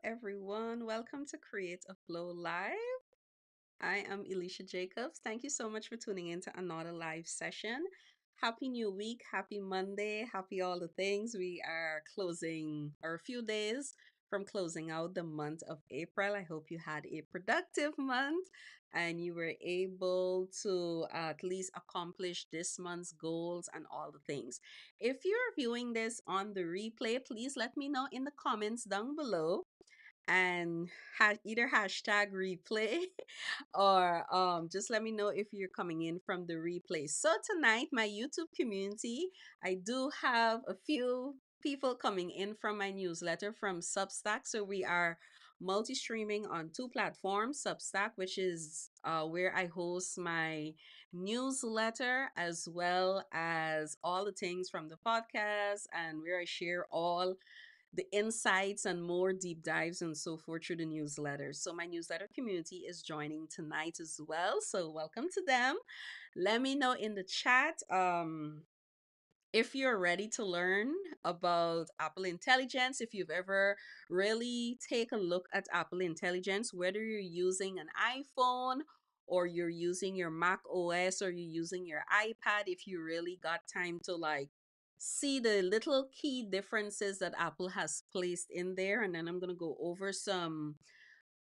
everyone. Welcome to Create a Flow Live. I am Elisha Jacobs. Thank you so much for tuning in to another live session. Happy New Week, happy Monday, happy all the things. We are closing, or a few days from closing out the month of April. I hope you had a productive month and you were able to at least accomplish this month's goals and all the things. If you're viewing this on the replay, please let me know in the comments down below and either hashtag replay or just let me know if you're coming in from the replay. So tonight, my YouTube community, I do have a few people coming in from my newsletter from Substack. So we are multi-streaming on two platforms, Substack, which is where I host my newsletter, as well as all the things from the podcast and where I share all the insights and more deep dives and so forth through the newsletter. So my newsletter community is joining tonight as well. So welcome to them. Let me know in the chat if you're ready to learn about Apple Intelligence, if you've ever really take a look at Apple Intelligence, whether you're using an iPhone or you're using your Mac OS or you're using your iPad, if you really got time to see the little key differences that Apple has placed in there. And then I'm going to go over some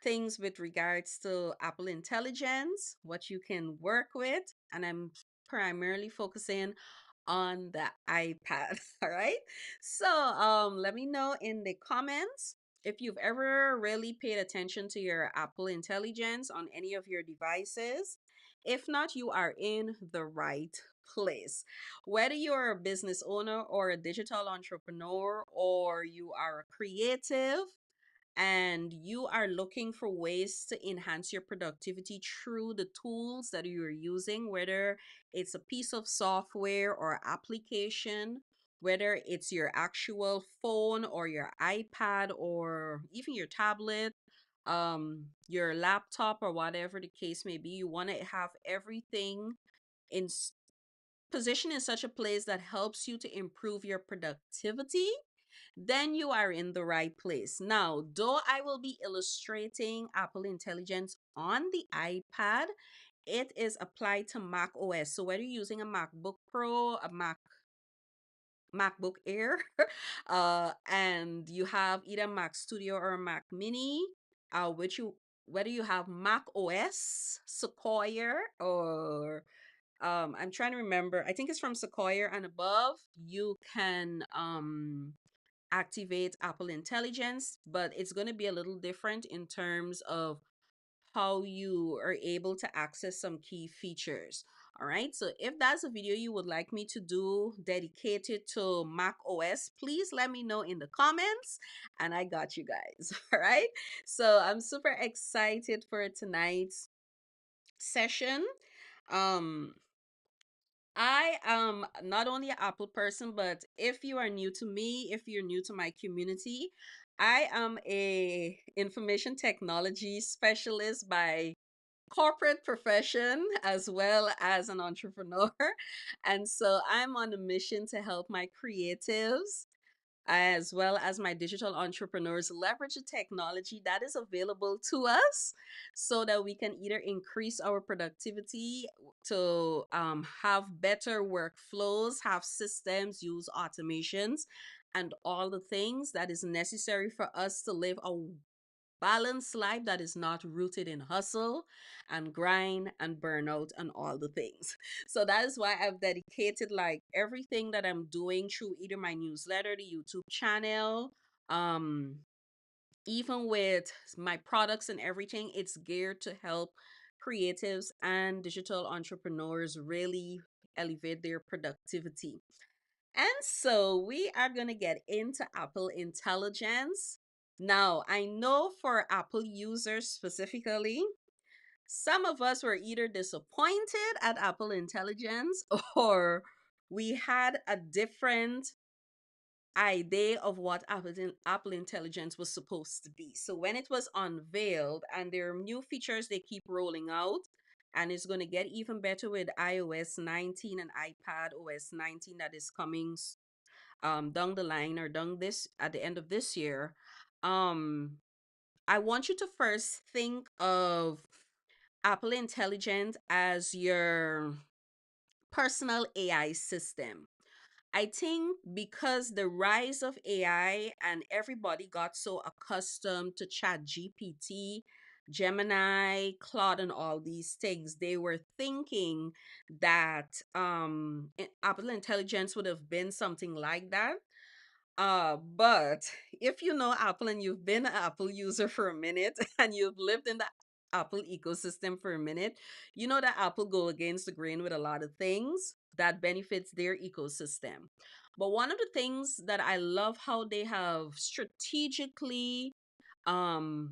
things with regards to Apple Intelligence, what you can work with. And I'm primarily focusing on the iPad. All right. So let me know in the comments if you've ever really paid attention to your Apple Intelligence on any of your devices. If not, you are in the right place. Whether you're a business owner or a digital entrepreneur or you are a creative, and you are looking for ways to enhance your productivity through the tools that you're using, whether it's a piece of software or application, whether it's your actual phone or your iPad or even your tablet, your laptop or whatever the case may be, you want to have everything in position in such a place that helps you to improve your productivity, then you are in the right place. Now, though I will be illustrating Apple Intelligence on the iPad, it is applied to Mac OS. So whether you're using a MacBook Pro, a MacBook Air, and you have either Mac Studio or Mac Mini, which you whether you have Mac OS, Sequoia, or I'm trying to remember, I think it's from Sequoia and above, you can activate Apple Intelligence, but it's going to be a little different in terms of how you are able to access some key features. All right. So if that's a video you would like me to do dedicated to Mac OS, please let me know in the comments and I got you guys. All right. So I'm super excited for tonight's session. Um, I am not only an Apple person, but if you are new to me, if you're new to my community, I am a information technology specialist by corporate profession as well as an entrepreneur. And so I'm on a mission to help my creatives as well as my digital entrepreneurs leverage the technology that is available to us so that we can either increase our productivity to have better workflows, have systems, use automations, and all the things that is necessary for us to live a balanced life that is not rooted in hustle and grind and burnout and all the things. So that is why I've dedicated everything that I'm doing through either my newsletter, the YouTube channel, um, even with my products and everything, it's geared to help creatives and digital entrepreneurs really elevate their productivity. And so we are going to get into Apple Intelligence. Now, I know for Apple users specifically, some of us were either disappointed at Apple Intelligence or we had a different idea of what Apple Intelligence was supposed to be. So when it was unveiled and there are new features they keep rolling out, and it's going to get even better with iOS 19 and iPadOS 19 that is coming down the line or down this at the end of this year. I want you to first think of Apple Intelligent as your personal AI system. I think because the rise of AI and everybody got so accustomed to Chat GPT, Gemini, Claude, and all these things, they were thinking that Apple Intelligence would have been something like that. But if you know Apple and you've been an Apple user for a minute and you've lived in the Apple ecosystem for a minute, you know that Apple go against the grain with a lot of things that benefits their ecosystem. But one of the things that I love how they have strategically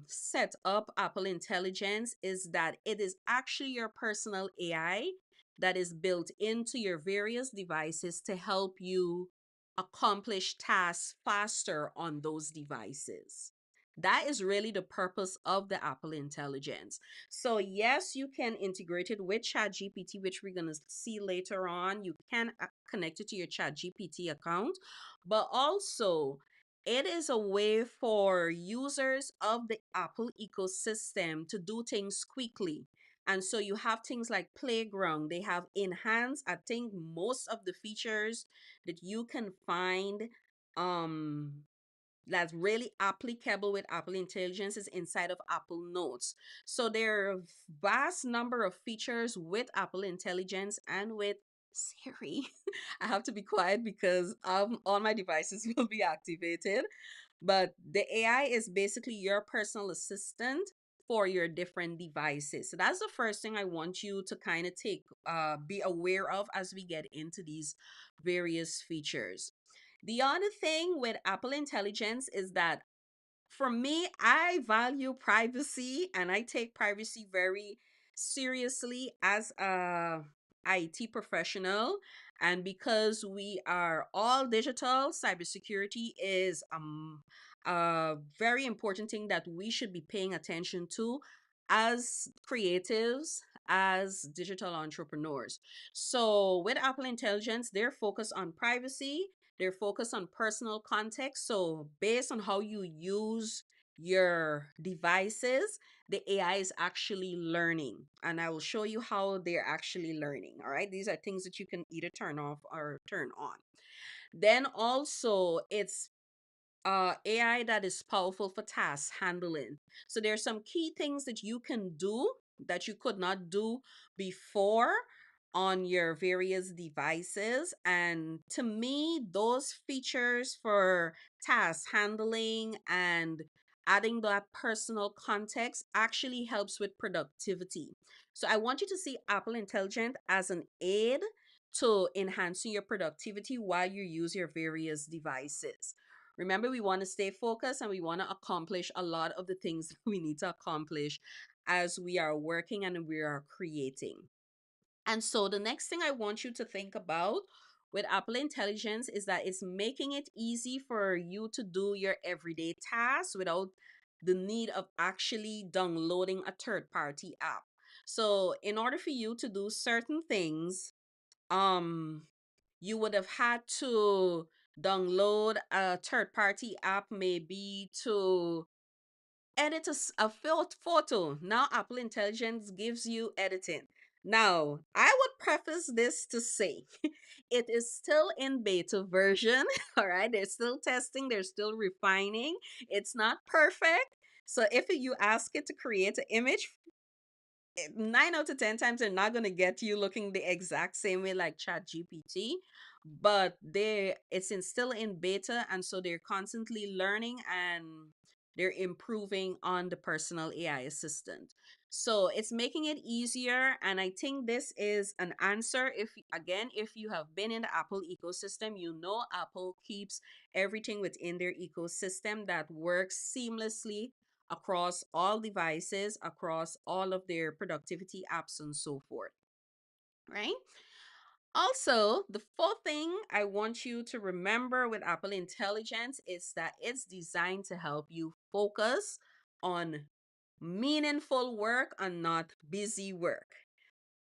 set up Apple Intelligence is that it is actually your personal AI that is built into your various devices to help you accomplish tasks faster on those devices. That is really the purpose of the Apple Intelligence. So, yes, you can integrate it with ChatGPT, which we're going to see later on. You can connect it to your ChatGPT account, but also it is a way for users of the Apple ecosystem to do things quickly. And so you have things like Playground, they have enhanced, I think, most of the features that you can find um that's really applicable with Apple Intelligence is inside of Apple Notes. So there are a vast number of features with Apple Intelligence and with Siri. I have to be quiet because all my devices will be activated. But the AI is basically your personal assistant for your different devices. So that's the first thing I want you to kind of be aware of as we get into these various features. The other thing with Apple Intelligence is that for me, I value privacy and I take privacy very seriously as a IT professional. And because we are all digital, cybersecurity is a very important thing that we should be paying attention to as creatives, as digital entrepreneurs. So with Apple Intelligence, they're focused on privacy, they're focused on personal context. So, based on how you use your devices, the AI is actually learning. And I will show you how they're actually learning. All right. These are things that you can either turn off or turn on. Then also, it's AI that is powerful for task handling. So there are some key things that you can do that you could not do before on your various devices. And to me, those features for task handling and adding that personal context actually helps with productivity. So I want you to see Apple Intelligent as an aid to enhancing your productivity while you use your various devices. Remember, we want to stay focused and we want to accomplish a lot of the things we need to accomplish as we are working and we are creating. And so, the next thing I want you to think about with Apple Intelligence is that it's making it easy for you to do your everyday tasks without the need of actually downloading a third party app. So, in order for you to do certain things, um you would have had to download a third party app maybe to edit photo. Now Apple Intelligence gives you editing. Now, I would preface this to say it is still in beta version. All right, they're still testing, they're still refining. It's not perfect. So if you ask it to create an image, 9 out of 10 times they're not going to get you looking the exact same way like Chat GPT, but still in beta, and so they're constantly learning and they're improving on the personal AI assistant. So it's making it easier, and I think this is an answer. If you have been in the Apple ecosystem, you know Apple keeps everything within their ecosystem that works seamlessly across all devices, across all of their productivity apps, and so forth, right? Also, the fourth thing I want you to remember with Apple Intelligence is that it's designed to help you focus on meaningful work and not busy work.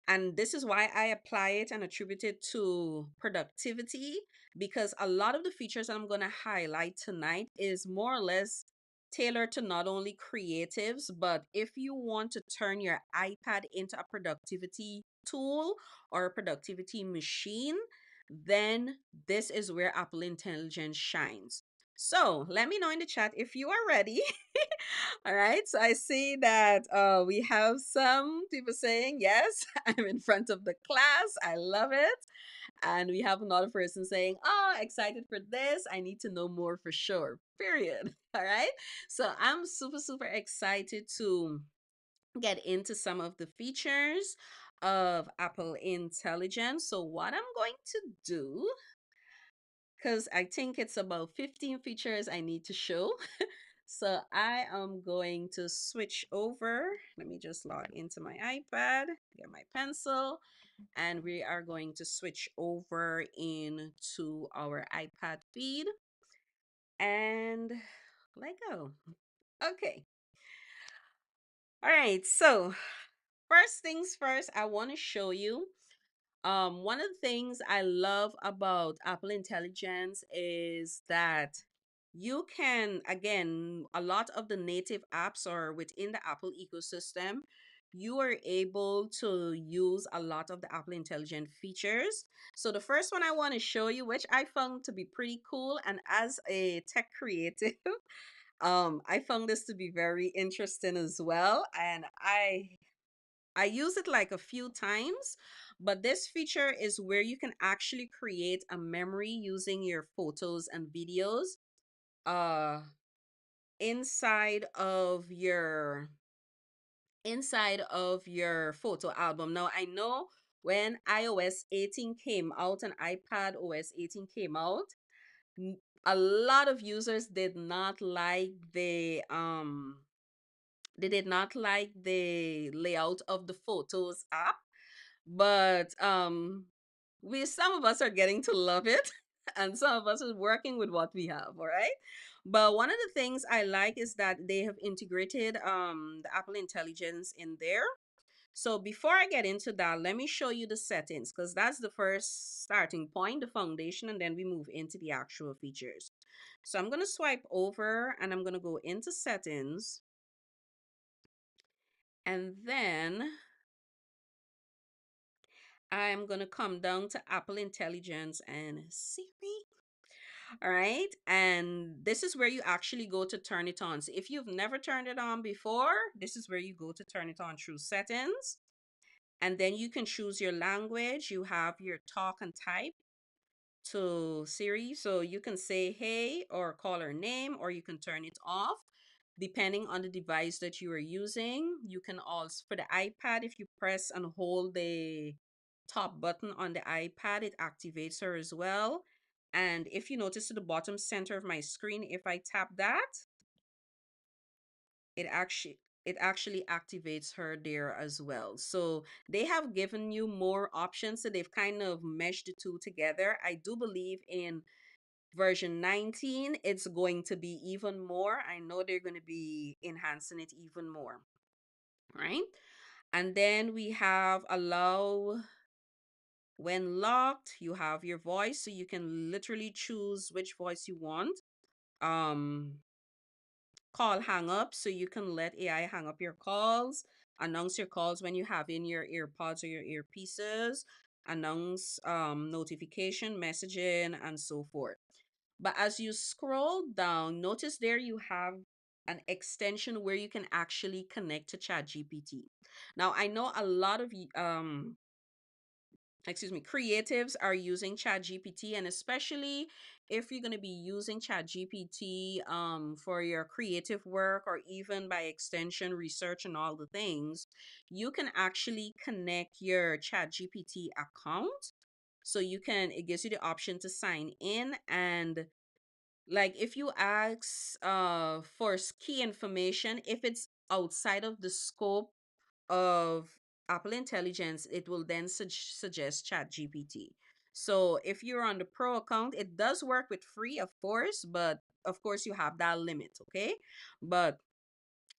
And this is why I apply it and attribute it to productivity, because a lot of the features that I'm going to highlight tonight is more or less tailored to not only creatives, but if you want to turn your iPad into a productivity tool or a productivity machine, then this is where Apple Intelligence shines. So let me know in the chat if you are ready. All right. So I see that we have some people saying, yes, I'm in front of the class. I love it. And we have another person saying, oh, excited for this. I need to know more for sure. Period. All right. So I'm super, super excited to get into some of the features of Apple Intelligence. So, what I'm going to do, because I think it's about 15 features I need to show. So, I am going to switch over. Let me just log into my iPad, get my pencil, and we are going to switch over into our iPad feed and let go. Okay. All right. So, first things first, I want to show you. One of the things I love about Apple Intelligence is that you can, again, a lot of the native apps are within the Apple ecosystem. You are able to use a lot of the Apple Intelligence features. So the first one I want to show you, which I found to be pretty cool, and as a tech creative, I found this to be very interesting as well. And I use it like a few times, but this feature is where you can actually create a memory using your photos and videos uh inside of your photo album. Now I know when iOS 18 came out and iPadOS 18 came out, n- a lot of users did not like the layout of the Photos app, but we some of us are getting to love it and some of us are working with what we have, all right? But one of the things I like is that they have integrated the Apple Intelligence in there. So before I get into that, let me show you the settings because that's the first starting point, the foundation, and then we move into the actual features. So I'm going to swipe over and I'm going to go into settings, and then I'm going to come down to Apple Intelligence and Siri. All right. And this is where you actually go to turn it on. So if you've never turned it on before, this is where you go to turn it on through settings. And then you can choose your language. You have your talk and type to Siri. So you can say hey or call her name, or you can turn it off depending on the device that you are using. You can also, for the iPad, if you press and hold the top button on the iPad, it activates her as well. And if you notice to the bottom center of my screen, if I tap that, it actually it actually activates her there as well. So they have given you more options. So they've kind of meshed the two together. I do believe in version 19, it's going to be even more. I know they're going to be enhancing it even more, right? And then we have allow when locked. You have your voice, so you can literally choose which voice you want. Um, call hang up, so you can let AI hang up your calls, announce your calls when you have in your earpods or your earpieces, announce notification, messaging, and so forth. But as you scroll down, notice there you have an extension where you can actually connect to ChatGPT. Now, I know a lot of creatives are using ChatGPT, and especially if you're going to be using ChatGPT for your creative work or even by extension research and all the things, you can actually connect your ChatGPT account. So it gives you the option to sign in, and like if you ask for key information, if it's outside of the scope of Apple Intelligence, it will then suggest ChatGPT. So if you're on the pro account, it does work with free, of course, but of course you have that limit, okay? But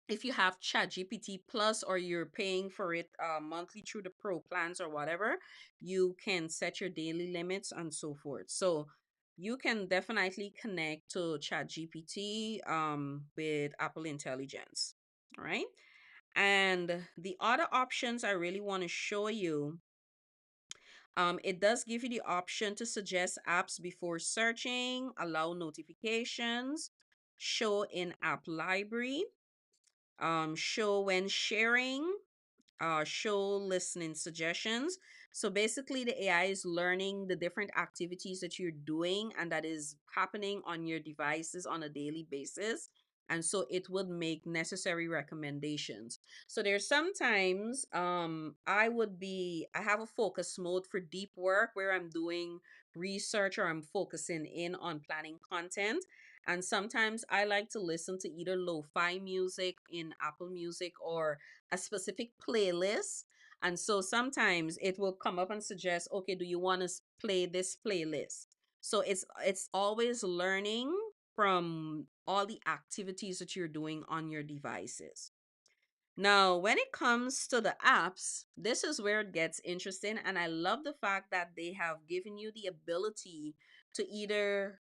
if you have ChatGPT Plus or you're paying for it monthly through the pro plans or whatever, you can set your daily limits and so forth. So you can definitely connect to ChatGPT with Apple Intelligence. All right. And the other options I really want to show you, it does give you the option to suggest apps before searching, allow notifications, show in app library, show when sharing, show listening suggestions. So basically, the AI is learning the different activities that you're doing and that is happening on your devices on a daily basis. And so it would make necessary recommendations. So there's sometimes I have a focus mode for deep work where I'm doing research or I'm focusing in on planning content. And sometimes I like to listen to either lo-fi music in Apple Music or a specific playlist. And so sometimes it will come up and suggest, okay, do you want to play this playlist? So it's always learning from all the activities that you're doing on your devices. Now, when it comes to the apps, this is where it gets interesting. And I love the fact that they have given you the ability to either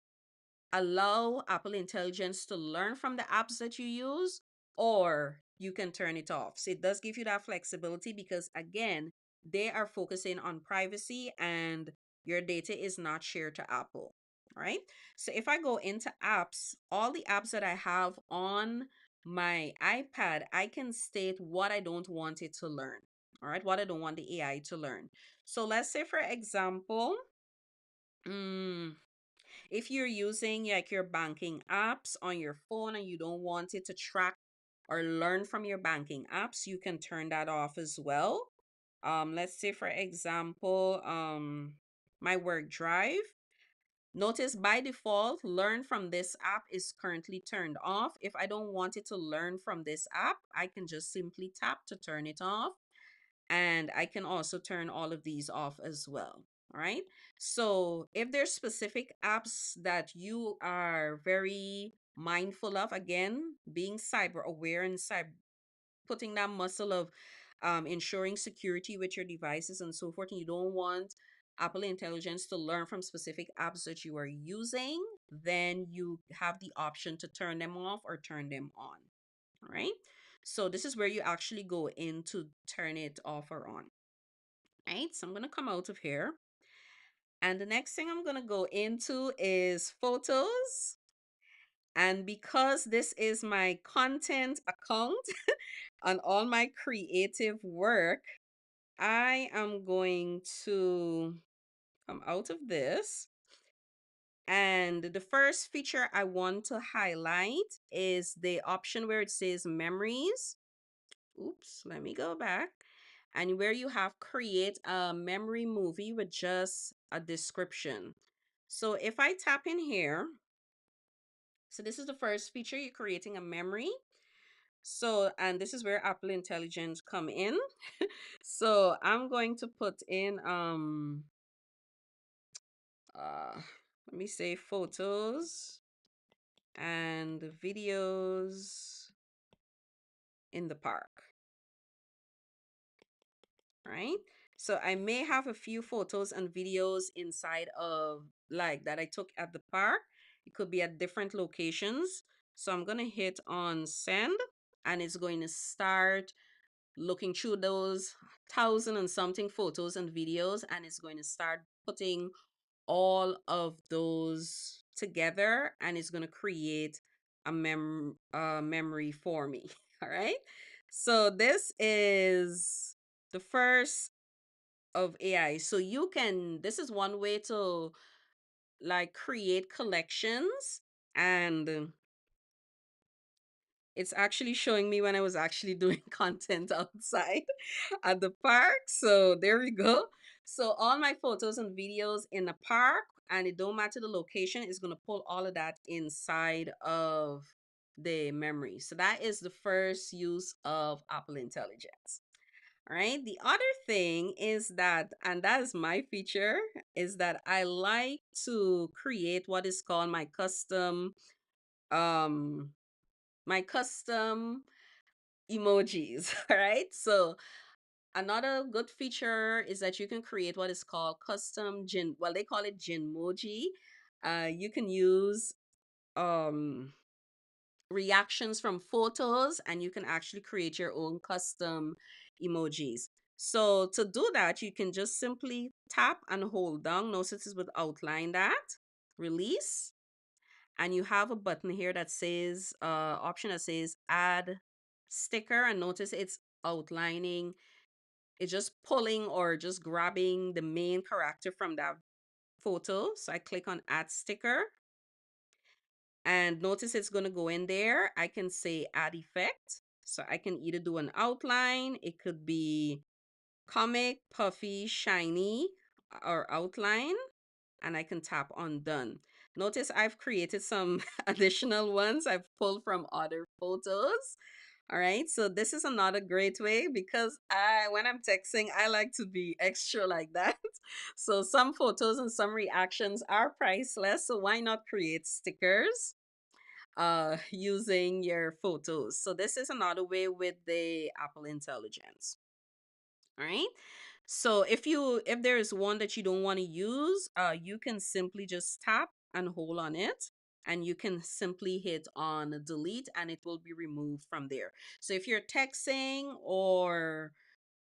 allow Apple Intelligence to learn from the apps that you use, or you can turn it off. So it does give you that flexibility because, again, they are focusing on privacy and your data is not shared to Apple. All right. So if I go into apps, all the apps that I have on my iPad, I can state what I don't want it to learn. All right. What I don't want the AI to learn. So let's say, for example, mm, if you're using like your banking apps on your phone and you don't want it to track or learn from your banking apps, you can turn that off as well. Let's say for example, my work drive. Notice by default, learn from this app is currently turned off. If I don't want it to learn from this app, I can just simply tap to turn it off. And I can also turn all of these off as well. All right. So if there's specific apps that you are very mindful of, again, being cyber aware and cyber putting that muscle of ensuring security with your devices and so forth, and you don't want Apple Intelligence to learn from specific apps that you are using, then you have the option to turn them off or turn them on. All right. So this is where you actually go in to turn it off or on. All right. So I'm going to come out of here. And the next thing I'm going to go into is photos. And because this is my content account on all my creative work, I am going to come out of this. And the first feature I want to highlight is the option where it says memories. Oops, let me go back. And where you have create a memory movie with just a description. So if I tap in here, so this is the first feature, you're creating a memory. So, and this is where Apple Intelligence come in. So I'm going to put in, uh, let me say photos and videos in the park. Right? So I may have a few photos and videos inside of like that I took at the park. It could be at different locations. So I'm going to hit on send and it's going to start looking through those thousand and something photos and videos and it's going to start putting all of those together and it's going to create a memory for me. All right. So this is the first of AI. So you can, this is one way to like create collections and it's actually showing me when I was actually doing content outside at the park. So there we go. So all my photos and videos in the park, and it don't matter the location, is going to pull all of that inside of the memory. So that is the first use of Apple Intelligence. All right. The other thing is that, and that is my feature, is that I like to create what is called um, my custom emojis. All right. So another good feature is that you can create what is called custom gin. Well, they call it Jinmoji. You can use um reactions from photos, and you can actually create your own custom emojis. So to do that, you can just simply tap and hold down. Notice it would outline that, release, and you have a button here that says option that says add sticker, and notice it's outlining, it's just pulling or just grabbing the main character from that photo. So I click on add sticker, and notice it's going to go in there. I can say add effect. So I can either do an outline, it could be comic, puffy, shiny, or outline, and I can tap on done. Notice I've created some additional ones I've pulled from other photos. All right, so this is another great way because when I'm texting, I like to be extra like that. So some photos and some reactions are priceless. So why not create stickers using your photos? So this is another way with the Apple Intelligence. All right. So if there is one that you don't want to use, you can simply just tap and hold on it, and you can simply hit on delete and it will be removed from there. So if you're texting or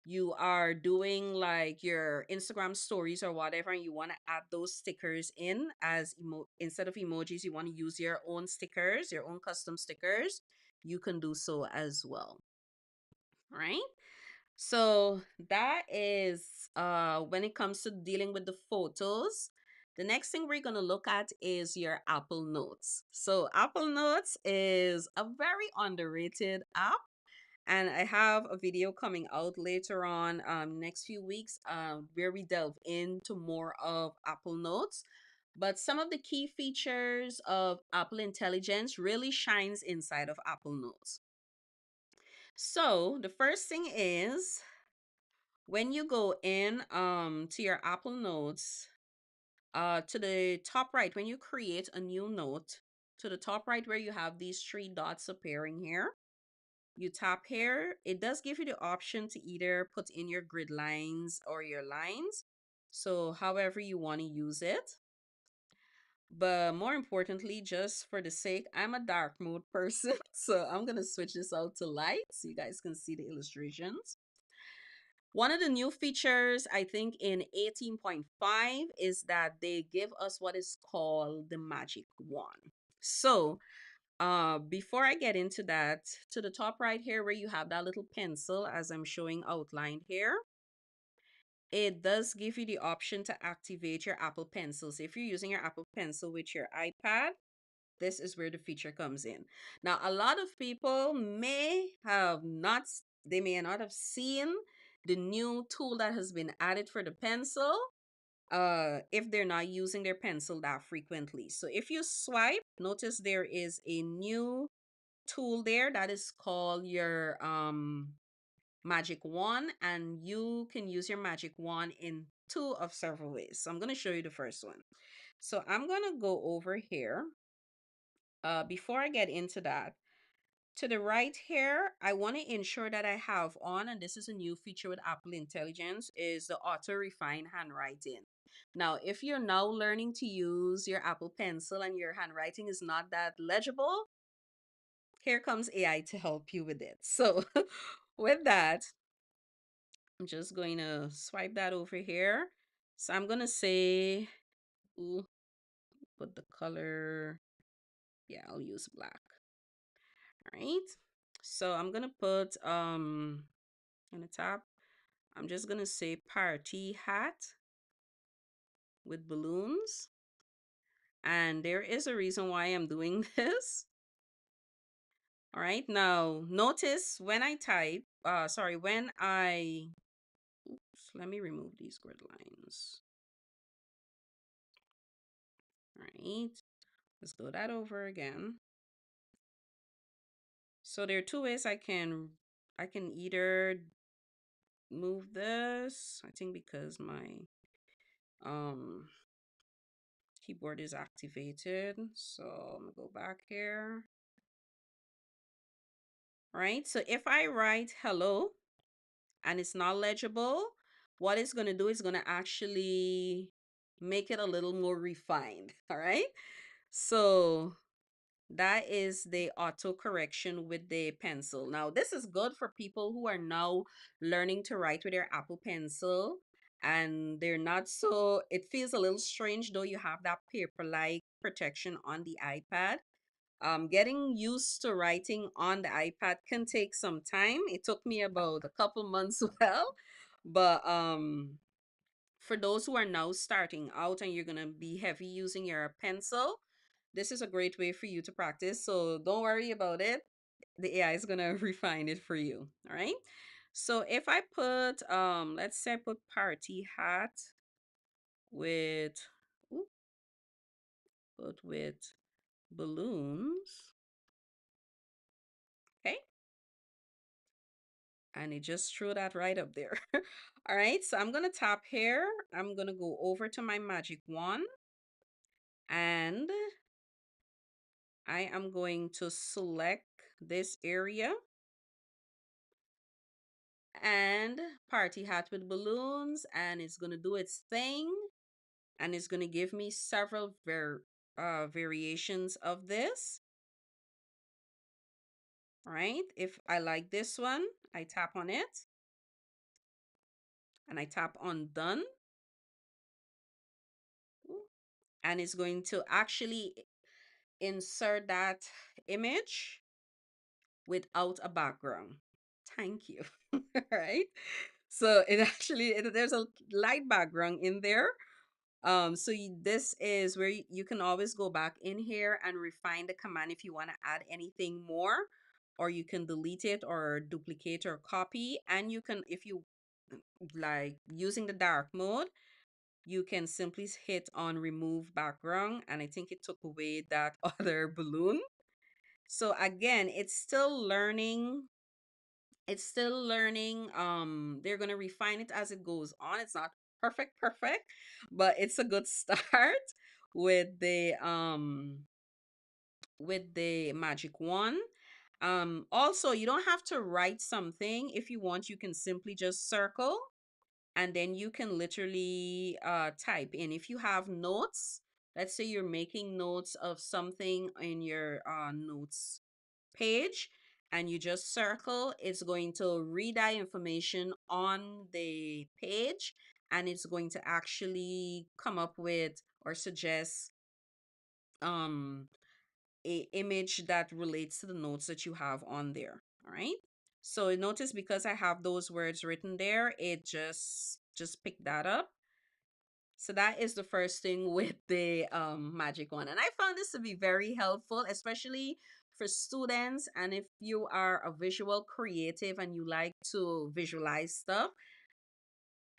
you are doing like your Instagram stories or whatever, and you want to add those stickers in as instead of emojis, you want to use your own stickers, your own custom stickers, you can do so as well. Right? So that is when it comes to dealing with the photos. The next thing we're going to look at is your Apple Notes. So Apple Notes is a very underrated app, and I have a video coming out later on next few weeks where we delve into more of Apple Notes. But some of the key features of Apple Intelligence really shines inside of Apple Notes. So the first thing is when you go in to your Apple Notes, to the top right, when you create a new note, to the top right where you have these three dots appearing here, you tap here. It does give you the option to either put in your grid lines or your lines, so however you want to use it. But more importantly, just for the sake, I'm a dark mode person, so I'm gonna switch this out to light so you guys can see the illustrations. One of the new features, I think, in 18.5 is that they give us what is called the magic wand. So, before I get into that, to the top right here where you have that little pencil as I'm showing outlined here, it does give you the option to activate your Apple Pencils. If you're using your Apple Pencil with your iPad, this is where the feature comes in. Now, a lot of people they may not have seen the new tool that has been added for the pencil if they're not using their pencil that frequently. So if you swipe, notice there is a new tool there that is called your magic wand, and you can use your magic wand in two of several ways. So I'm going to show you the first one. So I'm going to go over here. Before I get into that, to the right here, I want to ensure that I have on, and this is a new feature with Apple Intelligence, is the auto refine handwriting. Now, if you're now learning to use your Apple Pencil and your handwriting is not that legible, here comes AI to help you with it. So with that, I'm just going to swipe that over here. So I'm going to say, ooh, put the color, yeah, I'll use black. All right. So I'm going to put, on the top, I'm just going to say party hat with balloons. And there is a reason why I'm doing this. All right. Now, notice when I type, oops, let me remove these grid lines. All right. Let's go that over again. So there are two ways I can either move this, I think because my um keyboard is activated. So I'm gonna go back here. Right? So if I write hello and it's not legible, what it's going to do is going to actually make it a little more refined. All right. So that is the auto correction with the pencil. Now, this is good for people who are now learning to write with their Apple Pencil, and they're not so, it feels a little strange though you have that paper-like protection on the iPad. Getting used to writing on the iPad can take some time. It took me about a couple months, well, but for those who are now starting out and you're going to be heavy using your pencil, this is a great way for you to practice. So don't worry about it. The AI is going to refine it for you. All right. So if I put, let's say I put party hat with, ooh, put with balloons. Okay. And it just threw that right up there. All right. So I'm going to tap here. I'm going to go over to my magic wand and I am going to select this area and party hat with balloons, and it's going to do its thing, and it's going to give me several variations of this. Right. If I like this one, I tap on it and I tap on done, and it's going to actually insert that image without a background. Thank you. Right. So it actually, there's a light background in there. So this is where you can always go back in here and refine the command if you want to add anything more, or you can delete it or duplicate or copy. And you can, if you like using the dark mode, you can simply hit on remove background. And I think it took away that other balloon. So again, it's still learning. They're going to refine it as it goes on. It's not perfect, but it's a good start with the magic wand. Also, you don't have to write something. If you want, you can simply just circle, and then you can literally type in. If you have notes, let's say you're making notes of something in your notes page, and you just circle, it's going to read that information on the page, and it's going to actually come up with or suggest um a image that relates to the notes that you have on there. All right. So notice, because I have those words written there, it just picked that up. So that is the first thing with the magic one. And I found this to be very helpful, especially for students. And if you are a visual creative and you like to visualize stuff,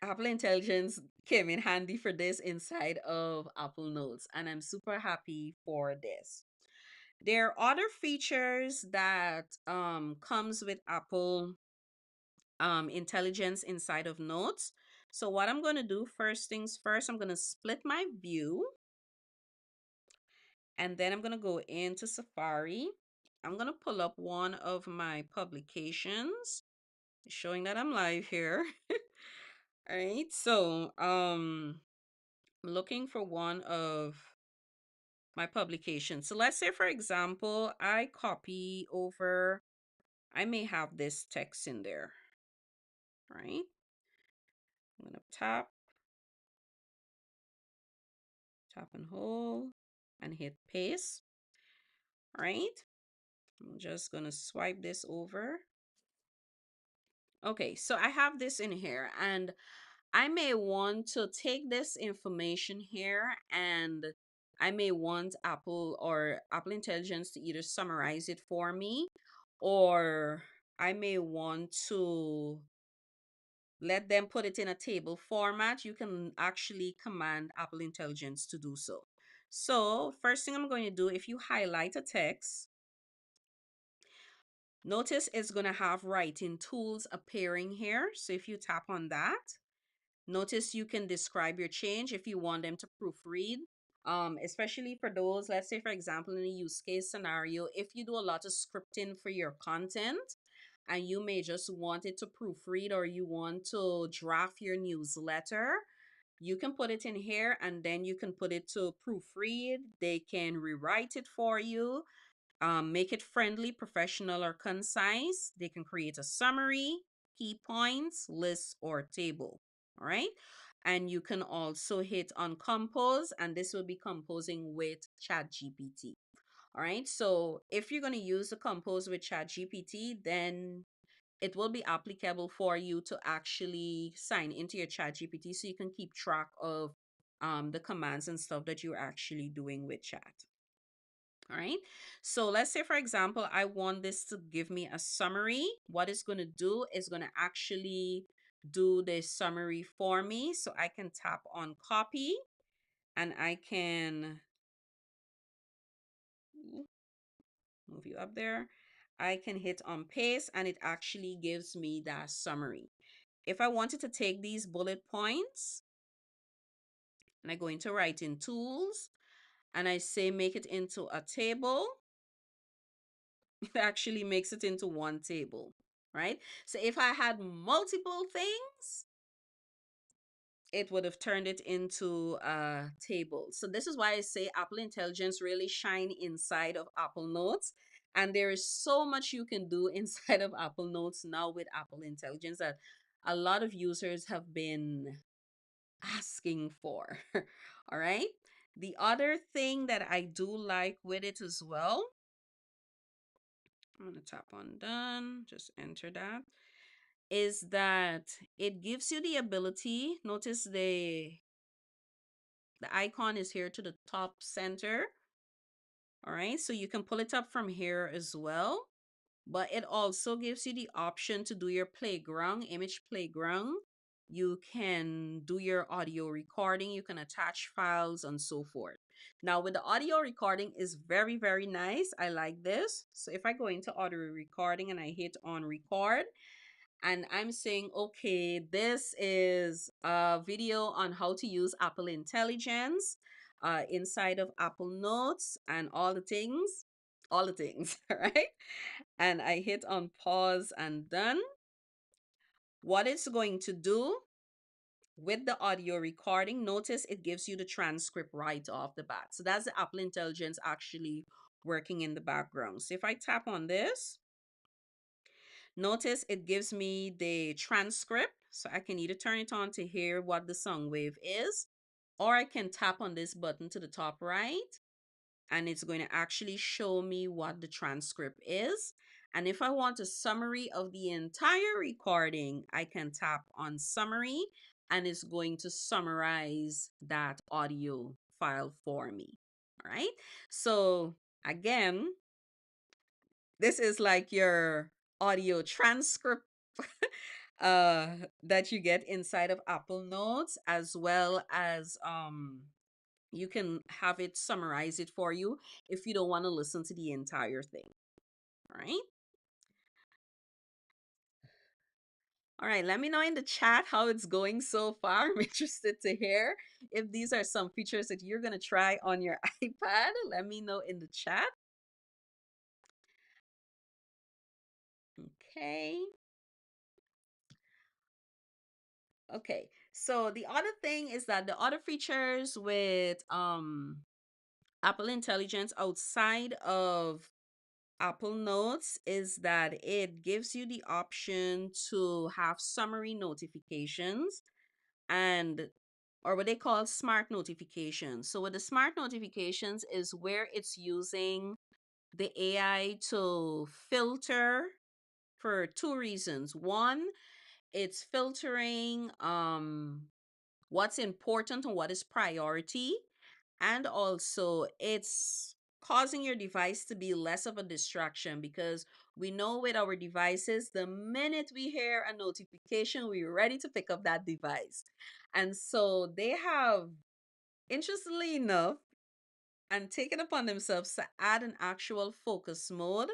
Apple Intelligence came in handy for this inside of Apple Notes. And I'm super happy for this. There are other features that comes with Apple intelligence inside of Notes. So what I'm going to do, first things first, I'm going to split my view, and then I'm going to go into Safari. I'm going to pull up one of my publications, showing that I'm live here. All right. So I'm looking for one of my publications. So let's say, for example, I copy over, I may have this text in there, right? I'm going to tap and hold, and hit paste. All right. I'm just going to swipe this over. Okay, so I have this in here, and I may want to take this information here, and I may want Apple Intelligence to either summarize it for me, or I may want to let them put it in a table format. You can actually command Apple Intelligence to do so. So first thing I'm going to do, if you highlight a text, notice it's going to have writing tools appearing here. So if you tap on that, notice you can describe your change if you want them to proofread. Especially for those, let's say, for example, in a use case scenario, if you do a lot of scripting for your content and you may just want it to proofread, or you want to draft your newsletter, You can put it in here and then you can put it to proofread. They can rewrite it for you, make it friendly, professional, or concise. They can create a summary, key points, list, or table. All right. And you can also hit on compose, and this will be composing with ChatGPT. All right. So if you're going to use the compose with ChatGPT, then it will be applicable for you to actually sign into your ChatGPT so you can keep track of the commands and stuff that you're actually doing with chat. All right. So let's say, for example, I want this to give me a summary. What it's going to do is going to actually do the summary for me. So I can tap on copy and I can move you up there. I can hit on paste and it actually gives me that summary. If I wanted to take these bullet points and I go into writing tools and I say make it into a table, it actually makes it into one table, right? So if I had multiple things, it would have turned it into a table. So this is why I say Apple Intelligence really shine inside of Apple Notes. And there is so much you can do inside of Apple Notes now with Apple Intelligence that a lot of users have been asking for. All right. The other thing that I do like with it as well, I'm going to tap on done, just enter that, is that it gives you the ability. Notice the icon is here to the top center. All right. So you can pull it up from here as well. But it also gives you the option to do your playground, image playground. You can do your audio recording, you can attach files and so forth. Now with the audio recording is very, very nice. I like this. So if I go into audio recording and I hit on record and I'm saying, okay, this is a video on how to use Apple Intelligence inside of Apple Notes and all the things, right? And I hit on pause and done. What it's going to do with the audio recording, notice it gives you the transcript right off the bat. So that's the Apple Intelligence actually working in the background. So if I tap on this, notice it gives me the transcript. So I can either turn it on to hear what the song wave is, or I can tap on this button to the top right and it's going to actually show me what the transcript is. And if I want a summary of the entire recording, I can tap on summary and it's going to summarize that audio file for me. All right. So again, this is like your audio transcript uh that you get inside of Apple Notes, as well as you can have it summarize it for you if you don't want to listen to the entire thing. All right. All right. Let me know in the chat how it's going so far. I'm interested to hear if these are some features that you're going to try on your iPad. Let me know in the chat. Okay. Okay. So the other thing is that the other features with Apple Intelligence outside of Apple Notes is that it gives you the option to have summary notifications and or what they call smart notifications. So with the smart notifications is where it's using the AI to filter for two reasons. One, it's filtering what's important and what is priority. And also, it's causing your device to be less of a distraction because we know with our devices, the minute we hear a notification, we're ready to pick up that device. And so they have, interestingly enough, and taken upon themselves to add an actual focus mode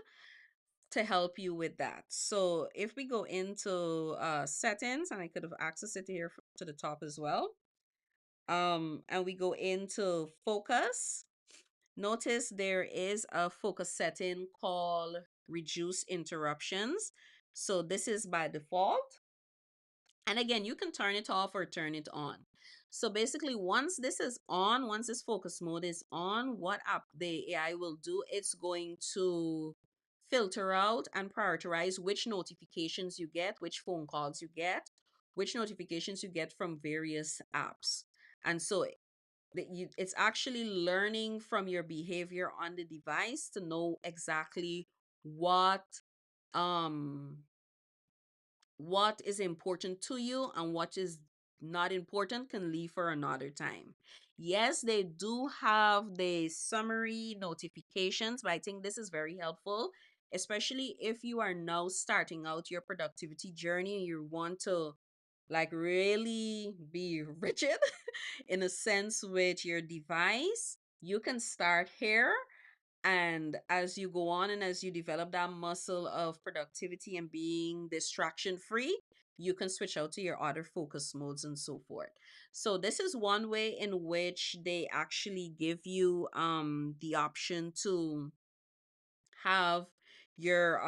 to help you with that. So if we go into settings, and I could have accessed it here to the top as well, and we go into focus, notice there is a focus setting called reduce interruptions. So this is by default. And again, you can turn it off or turn it on. So basically, once this is on, once this focus mode is on, what app the AI will do, it's going to filter out and prioritize which notifications you get, which phone calls you get, which notifications you get from various apps. And so it's actually learning from your behavior on the device to know exactly what um what is important to you and what is not important can leave for another time. Yes, they do have the summary notifications, but I think this is very helpful, especially if you are now starting out your productivity journey and you want to like really be rigid in a sense with your device. You can start here, and as you go on and as you develop that muscle of productivity and being distraction free, you can switch out to your other focus modes and so forth. So this is one way in which they actually give you the option to have your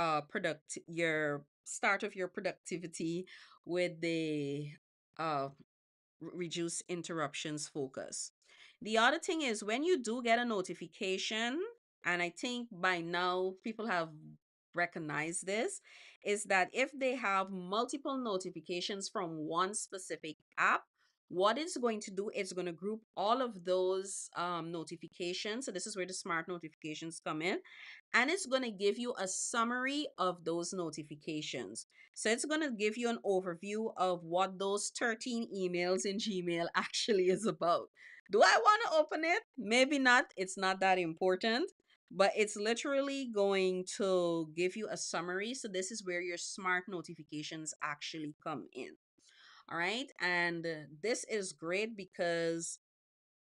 your start of your productivity with the uh reduce interruptions focus. The other thing is when you do get a notification, and I think by now people have recognized this, is that if they have multiple notifications from one specific app, what it's going to do is going to group all of those notifications. So this is where the smart notifications come in, and it's going to give you a summary of those notifications. So it's going to give you an overview of what those 13 emails in Gmail actually is about. Do I want to open it? Maybe not. It's not that important, but it's literally going to give you a summary. So this is where your smart notifications actually come in. All right. And this is great because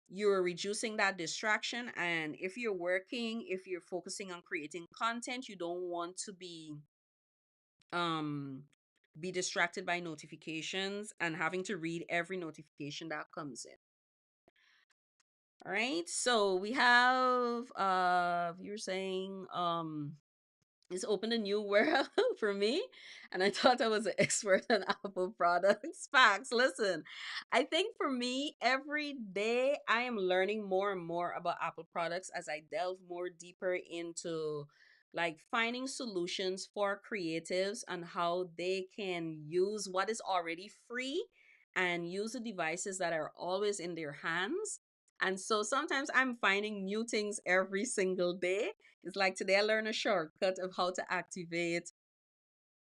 you're reducing that distraction. And if you're working, if you're focusing on creating content, you don't want to um be distracted by notifications and having to read every notification that comes in. All right. So we have you're saying it's opened a new world for me. And I thought I was an expert on Apple products. Facts. Listen, I think for me, every day I am learning more and more about Apple products as I delve more deeper into like finding solutions for creatives and how they can use what is already free and use the devices that are always in their hands. And so sometimes I'm finding new things every single day. It's like today I learned a shortcut of how to activate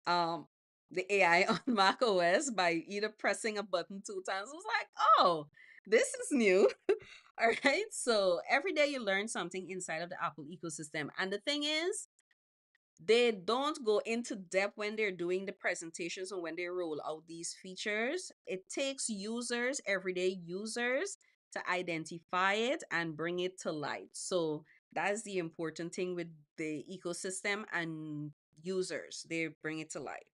um the AI on Mac OS by either pressing a button two times. I was like, oh, this is new. All right. So every day you learn something inside of the Apple ecosystem. And the thing is, they don't go into depth when they're doing the presentations or when they roll out these features. It takes users, everyday users, to identify it and bring it to light. So that's the important thing with the ecosystem and users. They bring it to light.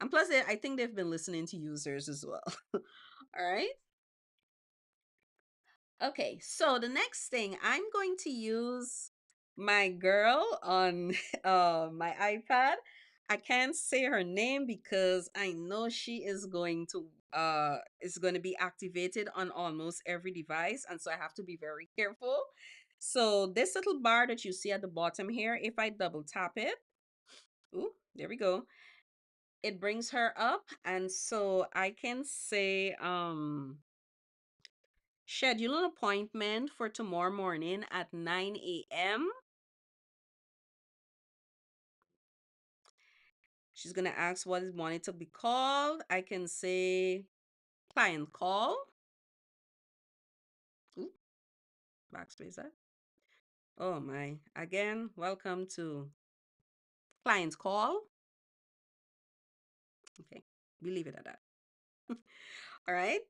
And plus, I think they've been listening to users as well. All right. Okay, so the next thing I'm going to use my girl on my iPad. I can't say her name because I know she is going to be activated on almost every device, and so I have to be very careful. So this little bar that you see at the bottom here, if I double tap it, ooh, there we go. It brings her up, and so I can say schedule an appointment for tomorrow morning at 9 a.m. She's going to ask what is wanted to be called. I can say client call. Ooh, backspace that. Oh my. Again, welcome to client call. Okay, we leave it at that. All right.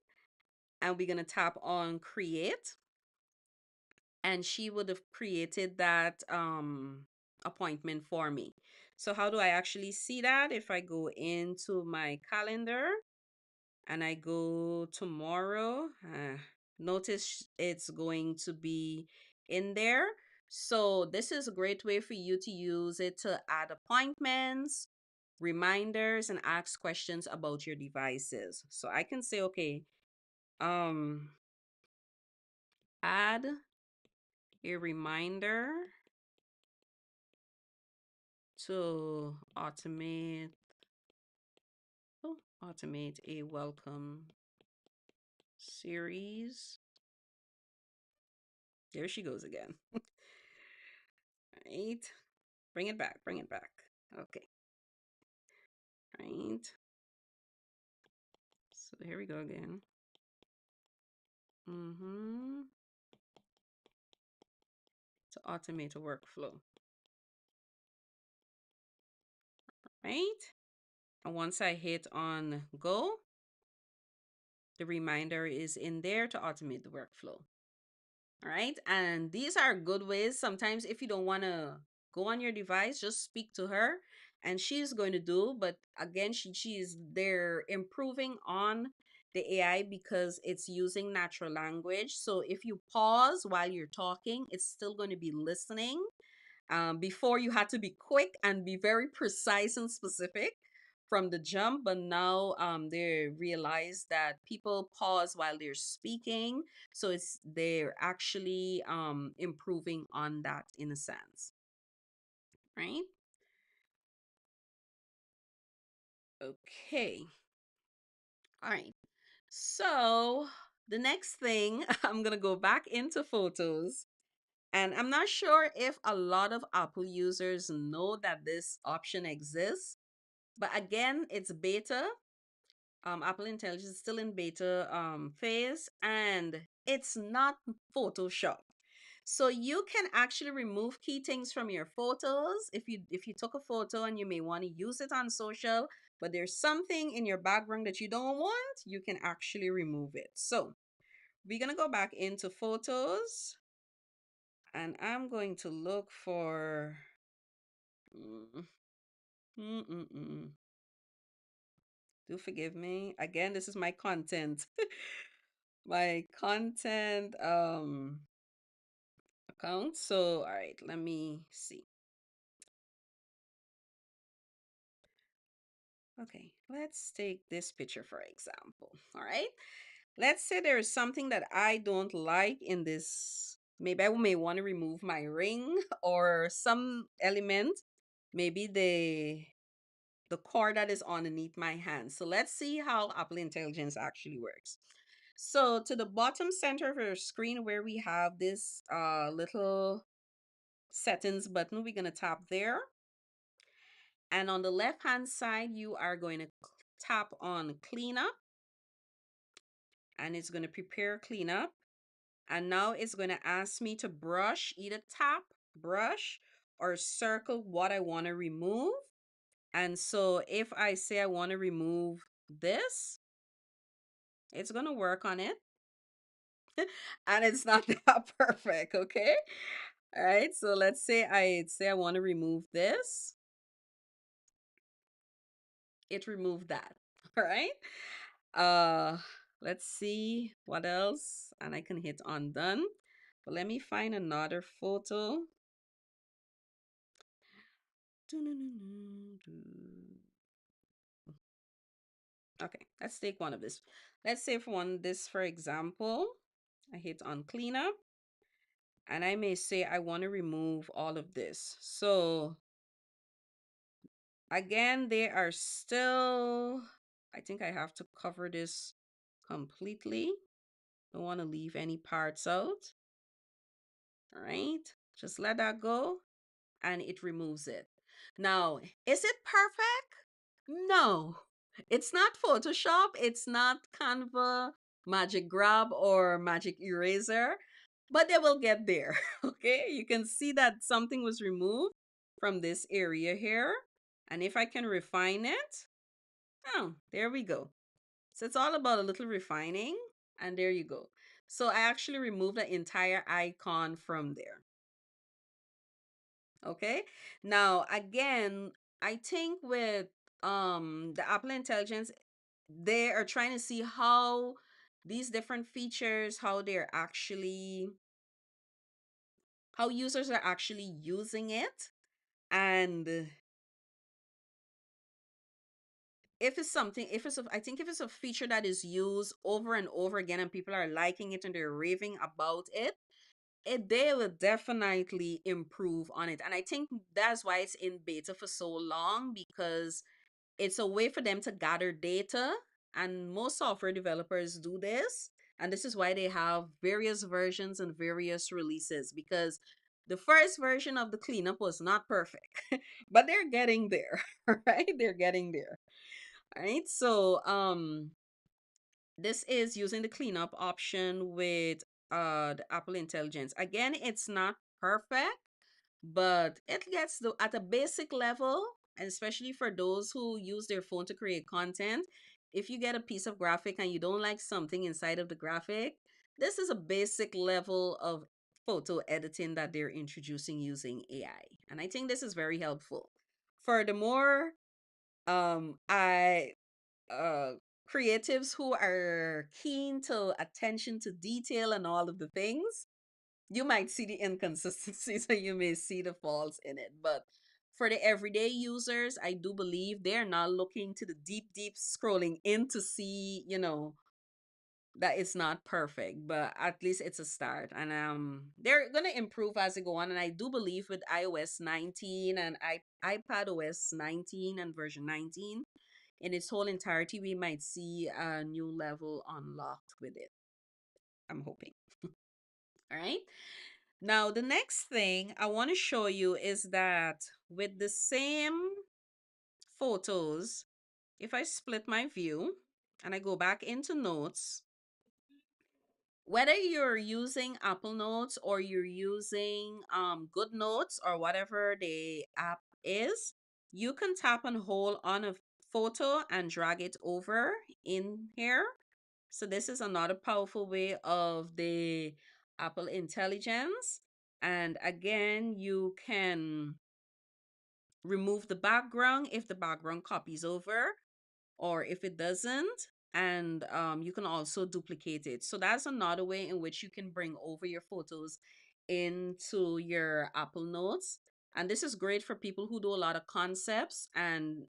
And we're going to tap on create. And she would have created that appointment for me. So how do I actually see that? If I go into my calendar and I go tomorrow, notice it's going to be in there. So this is a great way for you to use it to add appointments, reminders, and ask questions about your devices. So I can say, okay, um, add a reminder to automate a welcome series. There she goes again. Right. Bring it back. Bring it back. Okay. Right. So here we go again. Mm-hmm. To automate a workflow. Right. And once I hit on go, the reminder is in there to automate the workflow. All right. And these are good ways. Sometimes if you don't want to go on your device, just speak to her and she's going to do. But again, she's there improving on the AI because it's using natural language. So if you pause while you're talking, it's still going to be listening. Before you had to be quick and be very precise and specific from the jump, but now they realize that people pause while they're speaking, so they're actually improving on that in a sense, right? Okay, all right. So the next thing, I'm gonna go back into photos. And I'm not sure if a lot of Apple users know that this option exists. But again, it's beta. Apple Intelligence is still in beta phase, and it's not Photoshop. So you can actually remove key things from your photos if you took a photo and you may want to use it on social, but there's something in your background that you don't want, you can actually remove it. So we're gonna go back into photos, and I'm going to look for. Mm, mm, mm, mm. Do forgive me. Again, this is my content. My content account. So, all right, let me see. Okay, let's take this picture for example. All right. Let's say there is something that I don't like in this. Maybe I may want to remove my ring or some element. Maybe the cord that is underneath my hand. So let's see how Apple Intelligence actually works. So to the bottom center of your screen where we have this little settings button, we're going to tap there. And on the left hand side, you are going to tap on cleanup, and it's going to prepare cleanup. And now it's going to ask me to brush, either tap, brush, or circle what I want to remove. And so if I say I want to remove this, it's going to work on it. And it's not that perfect, okay? All right, so let's say I want to remove this. It removed that. All right. Uh let's see what else. And I can hit undone. But let me find another photo. Okay, let's take one of this. Let's say for this for example. I hit on cleanup. And I may say I want to remove all of this. So again, they are still, I think I have to cover this completely. Don't want to leave any parts out. All right, just let that go and it removes it. Now, is it perfect? No, it's not Photoshop. It's not Canva, Magic Grab, or Magic Eraser, but they will get there. Okay, you can see that something was removed from this area here. And if I can refine it, oh, there we go. So it's all about a little refining, and there you go. So I actually removed the entire icon from there. Okay. Now, again, I think with the Apple Intelligence, they are trying to see how these different features, how users are actually using it. And if it's something, if it's a, I think if it's a feature that is used over and over again and people are liking it and they're raving about it, they will definitely improve on it. And I think that's why it's in beta for so long, because it's a way for them to gather data. And most software developers do this. And this is why they have various versions and various releases, because the first version of the cleanup was not perfect, but they're getting there, right? They're getting there. All right. So, this is using the cleanup option with the Apple Intelligence. Again, it's not perfect, but it gets the at a basic level, and especially for those who use their phone to create content. If you get a piece of graphic and you don't like something inside of the graphic, this is a basic level of photo editing that they're introducing using AI. And I think this is very helpful. Furthermore, I uh creatives who are keen to attention to detail and all of the things, you might see the inconsistencies or you may see the faults in it. But for the everyday users, I do believe they're not looking to the deep scrolling in to see, that it's not perfect, but at least it's a start. And they're gonna improve as they go on. And I do believe with iOS 19 and iPadOS 19 and version 19 in its whole entirety, we might see a new level unlocked with it. I'm hoping. All right. Now, the next thing I want to show you is that with the same photos, if I split my view and I go back into notes, whether you're using Apple Notes or you're using Good Notes or whatever the app is, you can tap and hold on a photo and drag it over in here. So this is another powerful way of the Apple Intelligence. And again, you can remove the background if the background copies over or if it doesn't. And you can also duplicate it. So that's another way in which you can bring over your photos into your Apple Notes. And this is great for people who do a lot of concepts. And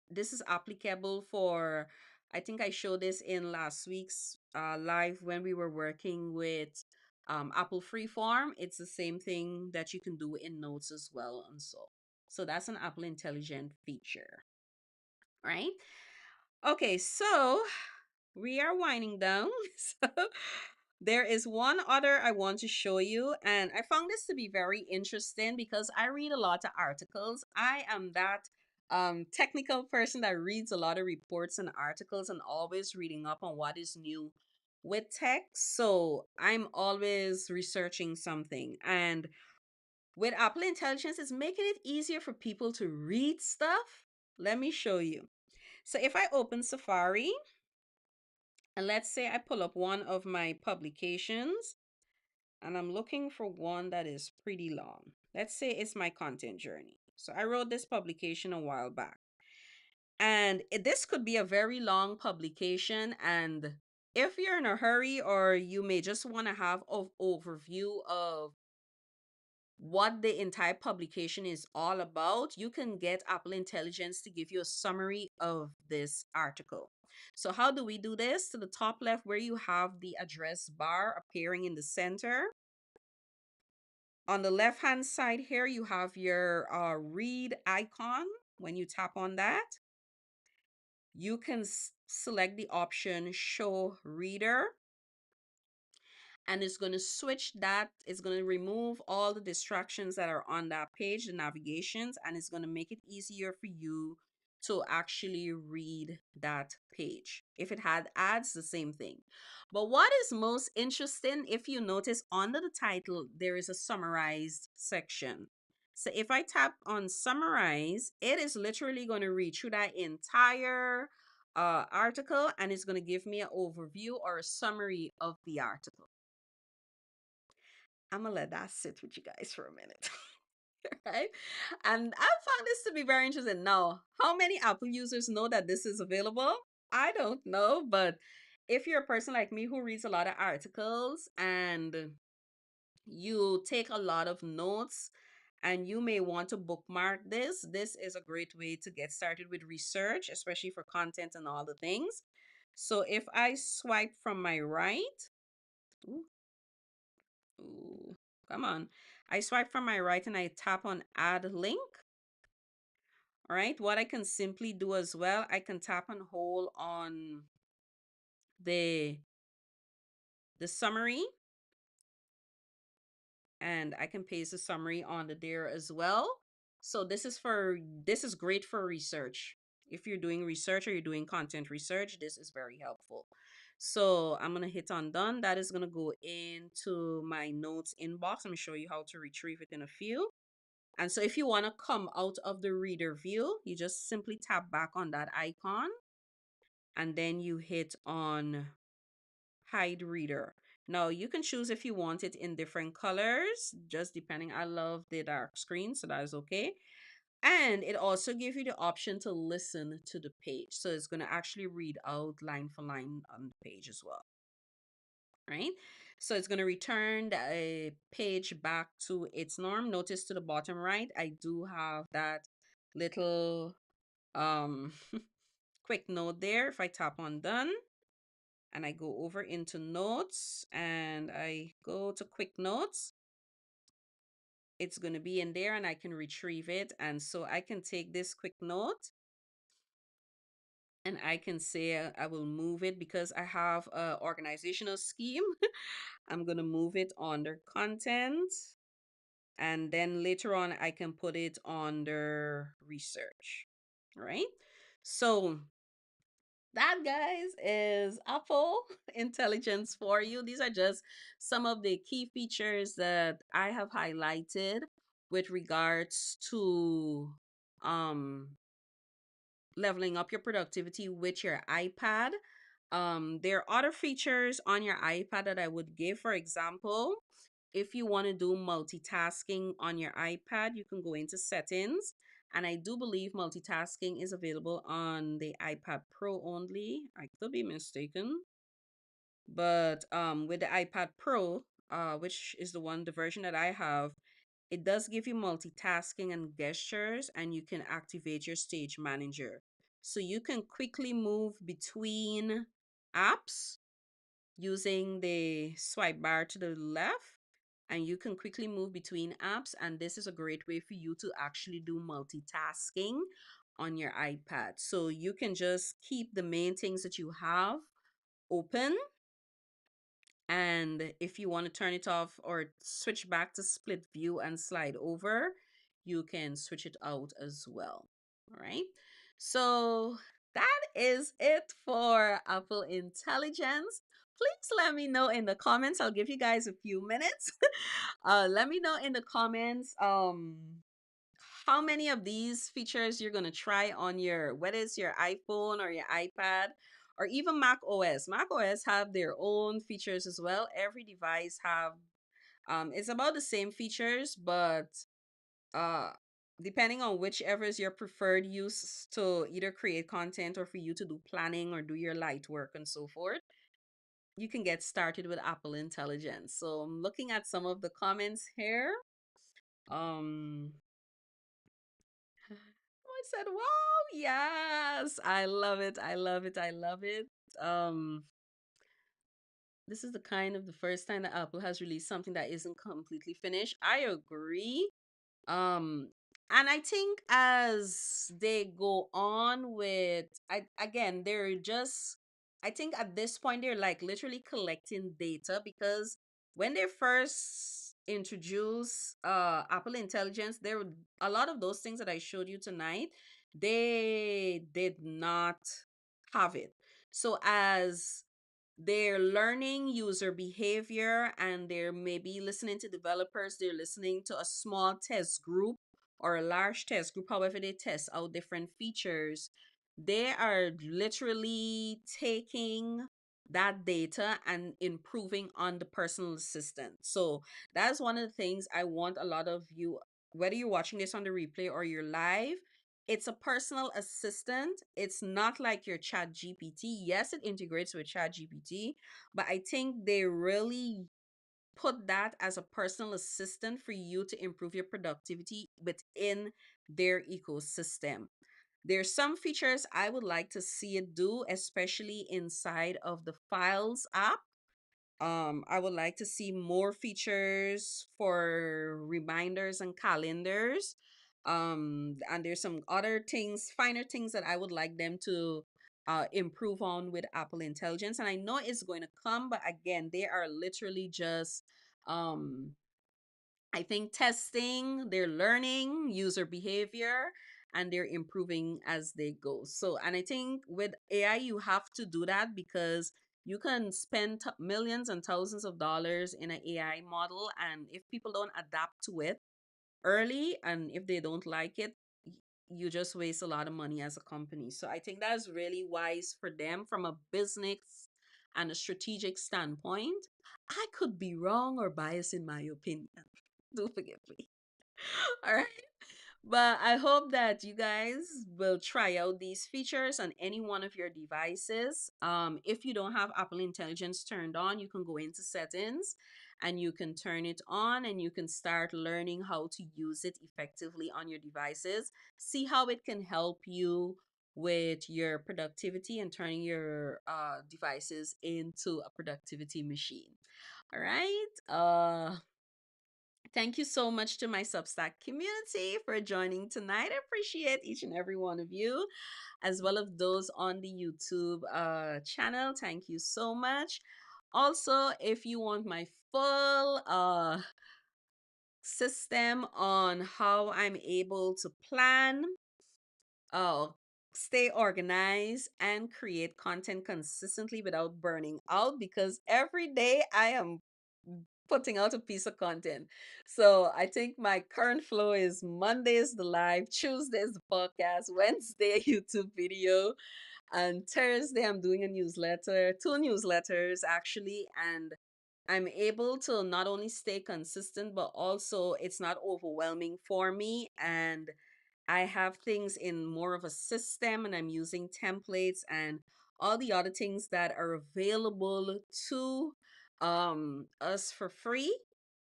this is applicable for, I think I showed this in last week's live when we were working with Apple Freeform. It's the same thing that you can do in Notes as well. And so that's an Apple Intelligent feature, right? Okay, so we are winding down. So there is one other I want to show you, and I found this to be very interesting because I read a lot of articles. I am that technical person that reads a lot of reports and articles and always reading up on what is new with tech. So I'm always researching something. And with Apple Intelligence, it's making it easier for people to read stuff. Let me show you. So if I open Safari, and let's say I pull up one of my publications and I'm looking for one that is pretty long. Let's say it's my content journey. So I wrote this publication a while back. And this could be a very long publication. And if you're in a hurry or you may just want to have an overview of what the entire publication is all about, you can get Apple Intelligence to give you a summary of this article. So how do we do this? To the top left where you have the address bar appearing in the center. On the left hand side here, you have your read icon. When you tap on that, you can select the option show reader, and it's going to switch that. It's going to remove all the distractions that are on that page, the navigations, and it's going to make it easier for you to actually read that page. If it had ads, the same thing. But what is most interesting, if you notice under the title, there is a summarized section. So if I tap on summarize, it is literally going to read through that entire article, and it's going to give me an overview or a summary of the article. I'm gonna let that sit with you guys for a minute. Right? And I found this to be very interesting. Now, how many Apple users know that this is available? I don't know, but if you're a person like me who reads a lot of articles and you take a lot of notes and you may want to bookmark this. This is a great way to get started with research, especially for content and all the things. So if I swipe from my right, ooh, ooh, come on. I swipe from my right and I tap on add link. All right. What I can simply do as well, I can tap and hold on the summary, and I can paste the summary on the there as well. So this is great for research. If you're doing research or you're doing content research, this is very helpful. So I'm gonna hit on done. That is gonna go into my notes inbox. I'm gonna show you how to retrieve it in a few. And so if you want to come out of the reader view, you just simply tap back on that icon and then you hit on hide reader. Now you can choose if you want it in different colors, just depending. I love the dark screen, so that is okay. And it also gives you the option to listen to the page. So it's going to actually read out line for line on the page as well. Right? So it's going to return the page back to its norm. Notice to the bottom right, I do have that little um quick note there. If I tap on done, and I go over into notes and I go to quick notes, it's going to be in there and I can retrieve it. And so I can take this quick note and I can say I will move it because I have a organizational scheme. I'm going to move it under content, and then later on I can put it under research. All right. So that, guys, is Apple Intelligence for you. These are just some of the key features that I have highlighted with regards to um leveling up your productivity with your iPad. There are other features on your iPad that I would give. For example, if you want to do multitasking on your iPad, you can go into settings. And I do believe multitasking is available on the iPad Pro only. I could be mistaken. But with the iPad Pro, which is the version that I have, it does give you multitasking and gestures, and you can activate your stage manager. So you can quickly move between apps using the swipe bar to the left, and you can quickly move between apps. And this is a great way for you to actually do multitasking on your iPad. So you can just keep the main things that you have open, and if you want to turn it off or switch back to split view and slide over, you can switch it out as well. All right. So that is it for Apple Intelligence. Please let me know in the comments. I'll give you guys a few minutes. Let me know in the comments how many of these features you're going to try on your, whether it's your iPhone or your iPad or even Mac OS. Mac OS have their own features as well. Every device have it's about the same features, but uh depending on whichever is your preferred use to either create content or for you to do planning or do your light work and so forth, you can get started with Apple Intelligence. So I'm looking at some of the comments here. um I said, wow, yes, I love it. I love it. I love it. Um, this is the kind of the first time that Apple has released something that isn't completely finished. I agree. And I think as they go on with, again, they're just, I think at this point they're like literally collecting data, because when they first introduced Apple Intelligence, there were a lot of those things that I showed you tonight. They did not have it. So as they're learning user behavior and they're maybe listening to developers, they're listening to a small test group or a large test group, however they test out different features, they are literally taking that data and improving on the personal assistant. So that's one of the things I want a lot of you, whether you're watching this on the replay or you're live, it's a personal assistant. It's not like your chat GPT. Yes, it integrates with chat GPT, but I think they really put that as a personal assistant for you to improve your productivity within their ecosystem. There's some features I would like to see it do, especially inside of the Files app. I would like to see more features for reminders and calendars. And there's some other things, finer things that I would like them to improve on with Apple Intelligence. And I know it's going to come, but again, they are literally just um I think testing, they're learning user behavior and they're improving as they go. So, and I think with AI, you have to do that because you can spend millions and thousands of dollars in an AI model. And if people don't adapt to it early and if they don't like it, you just waste a lot of money as a company. So I think that's really wise for them from a business and a strategic standpoint. I could be wrong or biased in my opinion. Do forgive me. All right. But I hope that you guys will try out these features on any one of your devices. If you don't have Apple Intelligence turned on, you can go into settings and you can turn it on and you can start learning how to use it effectively on your devices. See how it can help you with your productivity and turning your devices into a productivity machine. All right. Thank you so much to my Substack community for joining tonight. I appreciate each and every one of you, as well as those on the YouTube channel. Thank you so much. Also, if you want my full system on how I'm able to plan, uh, stay organized, and create content consistently without burning out, because every day I am putting out a piece of content. So I think my current flow is Mondays the live, Tuesdays the podcast, Wednesday YouTube video, and Thursday I'm doing a newsletter, two newsletters actually, and I'm able to not only stay consistent, but also it's not overwhelming for me. And I have things in more of a system and I'm using templates and all the other things that are available to us for free.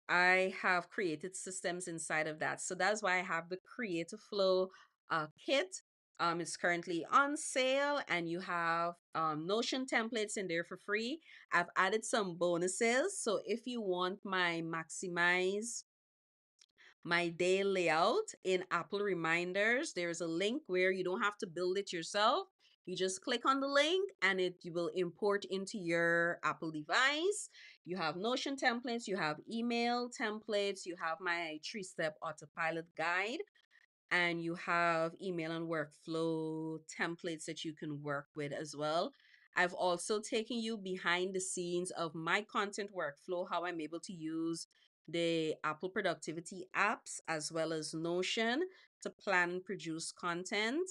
I have created systems inside of that. So that's why I have the Creative Flow kit. It's currently on sale and you have Notion templates in there for free. I've added some bonuses. So if you want my Maximize my day layout in Apple Reminders, there's a link where you don't have to build it yourself. You just click on the link and it will import into your Apple device. You have Notion templates, you have email templates, you have my 3-step autopilot guide, and you have email and workflow templates that you can work with as well. I've also taken you behind the scenes of my content workflow, how I'm able to use the Apple productivity apps as well as Notion to plan and produce content.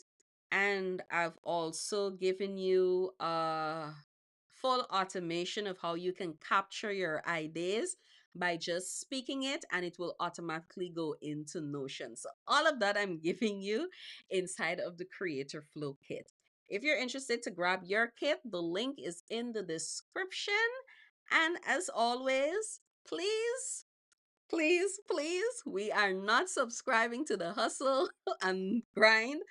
And I've also given you full automation of how you can capture your ideas by just speaking it and it will automatically go into Notion. So all of that I'm giving you inside of the Creator Flow kit. If you're interested to grab your kit, the link is in the description. And as always, please, please, please, we are not subscribing to the hustle and grind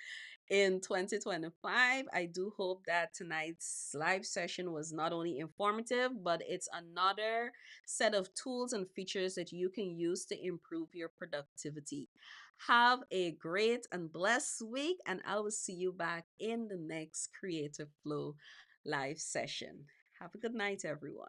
in 2025. I do hope that tonight's live session was not only informative, but it's another set of tools and features that you can use to improve your productivity. Have a great and blessed week, and I will see you back in the next Creative Flow live session. Have a good night, everyone.